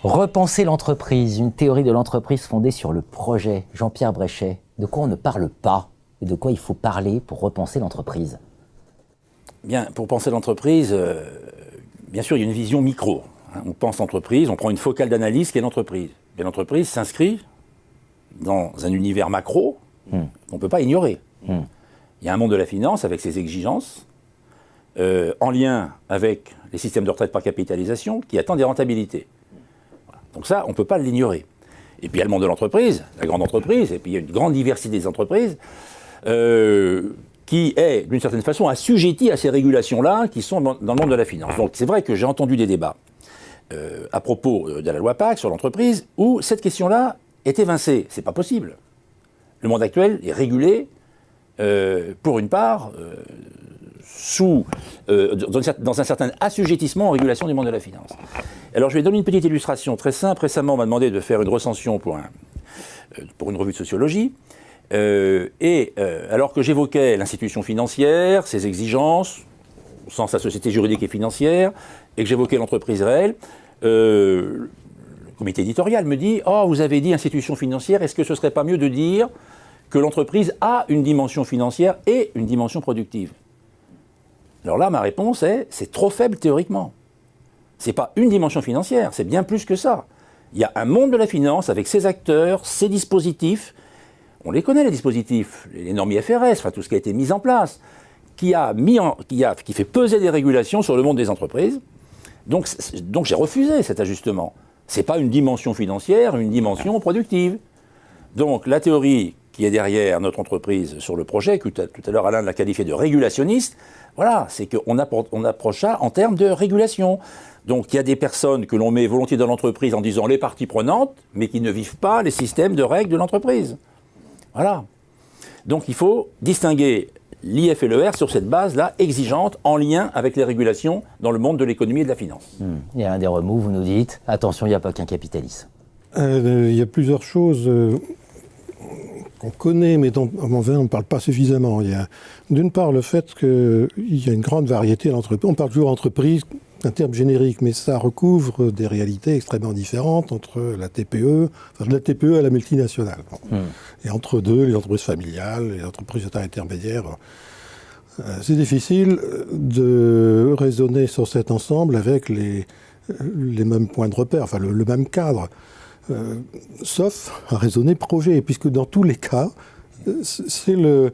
Repenser l'entreprise, une théorie de l'entreprise fondée sur le projet. Jean-Pierre Bréchet, de quoi on ne parle pas et de quoi il faut parler pour repenser l'entreprise? Bien, pour penser l'entreprise, bien sûr, il y a une vision micro. On pense l'entreprise, on prend une focale d'analyse qui est l'entreprise. Et l'entreprise s'inscrit dans un univers macro qu'on ne peut pas ignorer. Il y a un monde de la finance avec ses exigences, en lien avec les systèmes de retraite par capitalisation qui attendent des rentabilités. Donc ça, on ne peut pas l'ignorer. Et puis il y a le monde de l'entreprise, la grande entreprise, et puis il y a une grande diversité des entreprises qui est, d'une certaine façon, assujettie à ces régulations-là qui sont dans le monde de la finance. Donc c'est vrai que j'ai entendu des débats à propos de la loi Pacte sur l'entreprise où cette question-là est évincée. C'est pas possible. Le monde actuel est régulé, pour une part, dans un certain assujettissement aux régulations du monde de la finance. Alors je vais donner une petite illustration très simple. Récemment, on m'a demandé de faire une recension pour une revue de sociologie. Alors que j'évoquais l'institution financière, ses exigences, au sens de la société juridique et financière, et que j'évoquais l'entreprise réelle, le comité éditorial me dit « Oh, vous avez dit institution financière, est-ce que ce ne serait pas mieux de dire que l'entreprise a une dimension financière et une dimension productive ?» Alors là, ma réponse est « C'est trop faible théoriquement. Ce n'est pas une dimension financière, c'est bien plus que ça. Il y a un monde de la finance avec ses acteurs, ses dispositifs. On les connaît, les dispositifs, les normes IFRS, enfin, tout ce qui a été mis en place, qui fait peser des régulations sur le monde des entreprises. Donc j'ai refusé cet ajustement. Ce n'est pas une dimension financière, une dimension productive. Donc la théorie qui est derrière notre entreprise sur le projet, que tout à l'heure Alain l'a qualifié de régulationniste, voilà, c'est qu'on approche ça en termes de régulation. Donc il y a des personnes que l'on met volontiers dans l'entreprise en disant les parties prenantes, mais qui ne vivent pas les systèmes de règles de l'entreprise. Voilà. Donc il faut distinguer l'IF et le R sur cette base-là exigeante en lien avec les régulations dans le monde de l'économie et de la finance. Il y a un des remous, vous nous dites, attention, il n'y a pas qu'un capitalisme. Il y a plusieurs choses qu'on connaît, mais dont on ne parle pas suffisamment. Il y a d'une part le fait qu'il y a une grande variété d'entreprises. On parle toujours d'entreprise, un terme générique, mais ça recouvre des réalités extrêmement différentes entre la TPE, enfin de la TPE à la multinationale. Et entre deux, les entreprises familiales, les entreprises de taille intermédiaire. C'est difficile de raisonner sur cet ensemble avec les mêmes points de repère, enfin le même cadre. Sauf à raisonner projet, puisque dans tous les cas, c'est le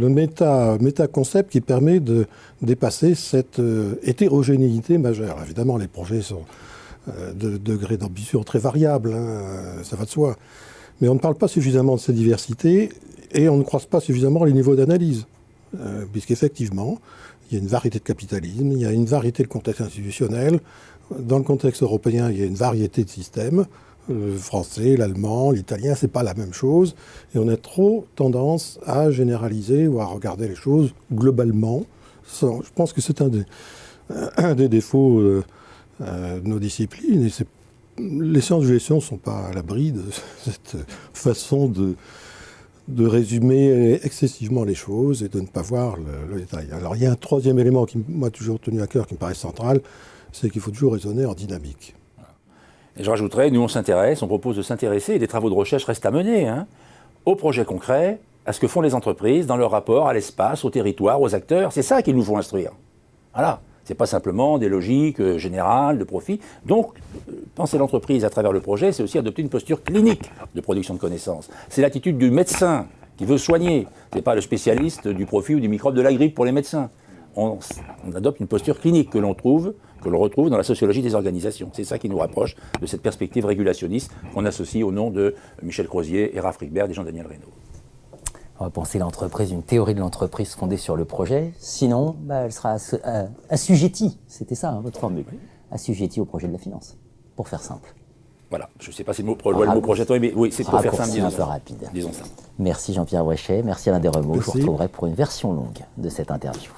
méta-concept qui permet de dépasser cette hétérogénéité majeure. Évidemment, les projets sont de degrés d'ambition très variables, ça va de soi. Mais on ne parle pas suffisamment de cette diversité et on ne croise pas suffisamment les niveaux d'analyse. Puisqu'effectivement, il y a une variété de capitalisme, il y a une variété de contexte institutionnel. Dans le contexte européen, il y a une variété de systèmes. Le français, l'allemand, l'italien, c'est pas la même chose. Et on a trop tendance à généraliser ou à regarder les choses globalement. Je pense que c'est un des défauts de nos disciplines. Et les sciences de gestion ne sont pas à l'abri de cette façon de résumer excessivement les choses et de ne pas voir le détail. Alors il y a un troisième élément qui m'a toujours tenu à cœur, qui me paraît central, c'est qu'il faut toujours raisonner en dynamique. Et je rajouterais, nous on s'intéresse, on propose de s'intéresser, et des travaux de recherche restent à mener, aux projets concrets, à ce que font les entreprises dans leur rapport à l'espace, au territoire, aux acteurs. C'est ça qu'il nous faut instruire. Voilà. C'est pas simplement des logiques générales de profit. Donc, penser l'entreprise à travers le projet, c'est aussi adopter une posture clinique de production de connaissances. C'est l'attitude du médecin qui veut soigner. C'est pas le spécialiste du profit ou du microbe de la grippe pour les médecins. On adopte une posture clinique que l'on retrouve dans la sociologie des organisations. C'est ça qui nous rapproche de cette perspective régulationniste qu'on associe au nom de Michel Crozier, Eraf Ricbert et Jean-Daniel Reynaud. On va penser l'entreprise, une théorie de l'entreprise fondée sur le projet. Sinon, elle sera assujettie, c'était ça votre formule, assujettie au projet de la finance, pour faire simple. Voilà, je ne sais pas si le mot projet, mais oui, c'est pour faire simple, un peu rapide. Disons ça. Merci Jean-Pierre Bréchet, merci Alain Desremeaux. Je vous retrouverai pour une version longue de cette interview.